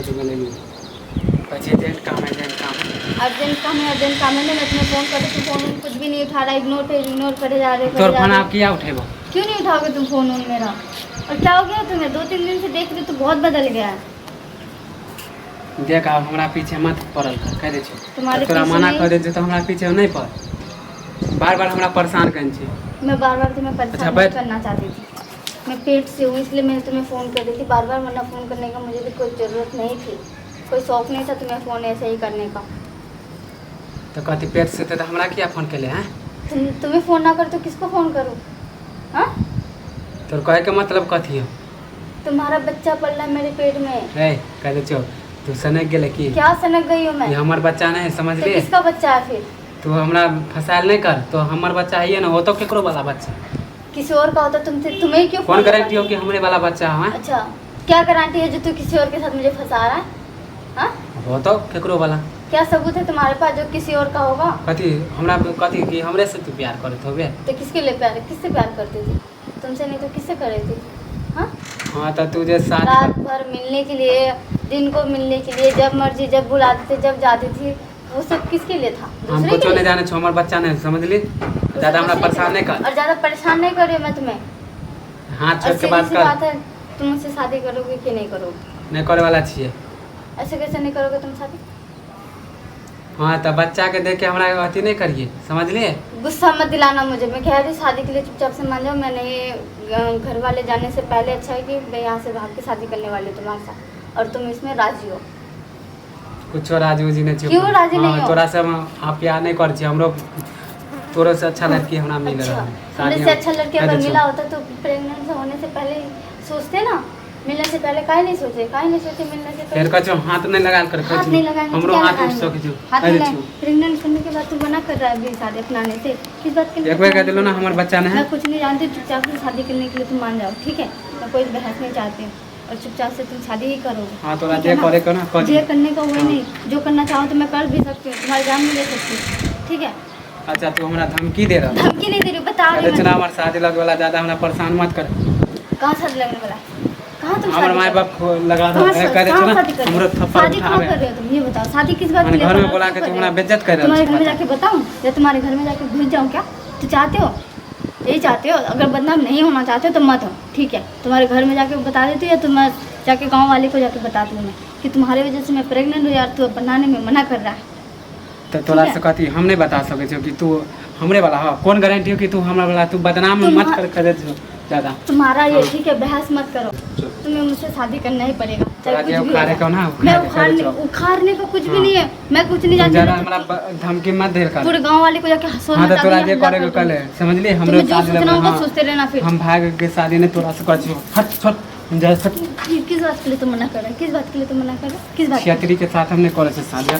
तो गले नहीं बच्चे अर्जेंट काम है अर्जेंट काम है मैं तुम्हें फ़ोन करे तो फ़ोन कुछ भी नहीं उठा रहा, इग्नोर करे जा रहे तोर फोन आप किया उठेबो क्यों नहीं उठाओगे तुम फ़ोन मेरा? और क्या हो गया तुम्हें? 2-3 दिन से देख रही तो बहुत बदल गया है। देख अब हमरा पीछे मत पड़ल कह दे छै तुम्हारे तोरा पीछे मना नहीं- कर दे तो हमरा पीछे नहीं पड़, बार हमरा परेशान कर छी। मैं बार तुम्हें अच्छा, परेशान बैठ। करना चाहती थी। मैं पेट से हूँ इसलिए मैं तुम्हें फ़ोन कर रही थी बार, वरना फ़ोन करने का मुझे भी कोई ज़रूरत नहीं थी, कोई शौक़ नहीं था तुम्हें फ़ोन ऐसे ही करने का। तो कहती पेट से तो हमरा किया फोन के लिए हैं? तुम्हें फ़ोन ना कर तो किसको फ़ोन करूँ? हाँ, तोर कहे के मतलब कथी हो? तुम्हारा बच्चा पल रहा है मेरे पेट में। रे कह दे छो तू सनक गेले की? क्या सनक गई हूँ मैं? ये हमर बच्चा नहीं समझ तो ले। किसका बच्चा है फिर? तू हमरा फसायल नहीं कर, तो हमर बच्चा है ना, वो तो केकरो वाला बच्चा। किसी और का होता तुम्हें क्यों कौन फोन गारंटी हो लगाती? कि हमरे वाला बच्चा है? अच्छा, क्या गारंटी है जो तू किसी और के साथ मुझे फंसा रहा है? हाँ, वो तो केकरो वाला। क्या सबूत है तुम्हारे पास जो किसी और का होगा? कथी हमरा कथी कि हमरे से तू प्यार करत होबे? तो किसके लिए प्यार, किससे प्यार करती थी? तुमसे नहीं तो किससे कर रही थी? हाँ, हाँ तो तू जे साथ रात भर मिलने के लिए, दिन को मिलने के लिए, जब मर्जी जब बुलाते थे जब जाती थी, वो सब किसके लिए था? हम दूसरे कुछ के नहीं लिए? जाने छो, हमर बच्चा नहीं समझ ली, तो ज्यादा हमरा दूसरे के परेशान लिए? नहीं कर। और ज़्यादा परेशान नहीं कर रही हूँ मैं तुम्हें। हाथ छोड़ और के सीधी बात सी कर। बात है, तुम मुझसे शादी करोगे कि नहीं करोगे? नहीं करे वाला छिए। ऐसे कैसे नहीं करोगे तुम शादी? हाँ तो बच्चा के देख के हमरा अथी नहीं करिए, समझ लिए? गुस्सा मत दिलाना मुझे। मैं कह रही शादी के लिए चुपचाप से मान जाओ। मैंने ये घर वाले जाने से पहले अच्छा है कि मैं यहाँ से भाग के शादी करने वाली हूँ तुम्हारे साथ, और तुम इसमें राजी हो। कुछ राजी उजी नहीं छिए। क्यों राजी नहीं हो? तोरा से आप प्यार नहीं कर छिए, हमरो तोरा से अच्छा लड़की हमरा मिल अच्छा, रहा। हमने से अच्छा लड़के अगर मिला होता तो प्रेग्नेंट होने से पहले सोचते ना, मिलने से पहले काहे नहीं सोचे मिलने से फिर पहले? कछो हाथ नहीं लगाल कर हाथ नहीं लगाएंगे तो हमरो क्या हाथ उठ लगाएंगे? सके जो हाथ नहीं अरे लगाएंगे। छु प्रेग्नेंट करने के बाद तुम मना कर रहा है अभी शादी अपनाने से, किस बात के लिए? एक बार कह दिलो ना हमर बच्चा नहीं मैं है। कुछ नहीं जानती, चुपचाप से शादी करने के लिए तुम मान जाओ, ठीक है? मैं कोई बहस नहीं चाहती हूँ, और चुपचाप से तुम शादी ही करोगे। हाँ तोरा ठीक है जे ना? करे को ना कर। जे करने का वही हाँ। नहीं, जो करना चाहो तो मैं कर भी सकती हूँ, तुम्हारी जान भी ले सकती हूँ, ठीक है? अच्छा तू हमरा धमकी दे रहा। धमकी नहीं दे रही, बता रही अरे चला हूँ। हमार शादी लगे वाला, ज्यादा हमरा परेशान मत कर। कहाँ शादी लगने वाला है? कहाँ तुम हमर शादी माय कर- बाप को लगा कहाँ दो शादी- कह दे कहाँ ना शादी कर रहे हमरो हो? थप्पड़ शादी कहाँ उठावे। कर रहे हो तुम? ये बताओ, शादी किस बात के माने लिए घर कर में रहे बुला हो? के क्यों तू कर हमरा रहे हो? बेइज्जत कर तुम्हारे घर में रहा जाके बताऊँ या तुम्हारे घर में जाके घुस जाऊँ? क्या तो चाहते हो? यही चाहते हो? अगर बदनाम नहीं होना चाहते हो तो मत हो, ठीक है? तुम्हारे घर में जाके बता देती हूँ, या तुम जाके गांव वाले को जाके बता दूँ मैं कि तुम्हारे वजह से मैं प्रेग्नेंट हूँ यार, तू बनाने में मना कर रहा है। तो तोरा ठीक से है। कहती हम नहीं बता सके छो कि तू हमरे वाला हो। कौन गारंटी हो कि तू हमरा वाला, तू बदनाम मत कर दे छो ज्यादा। तुम्हारा ये हाँ। ठीक है, बहस मत करो, तुम्हें मुझसे शादी करना ही पड़ेगा चाहे तोरा कुछ जे भी हो उखाड़े जाए। को ना मैं उखाड़े छो। उखाड़ने का कुछ भी हाँ। नहीं है, मैं कुछ नहीं तू ज्यादा जानती। हमरा धमकी मत दे कर। पूरे गांव वाले को जाके सोना हाँ तो तोरा चांदी जे हल्ला करे कर को कल दूंगी। समझ लिए हमरो तुम्हें जो शादी सोचना लगे। होगा हाँ सोचते रहना फिर। हम भाग के शादी नहीं तोरा से कर छो। हट छोड़ जा हट। किस बात के लिए तुम मना कर रहे हो? किस बात के लिए तुम मना कर रहे हो? किस बात के लिए? क्षेत्री के साथ हमने करे से शादी।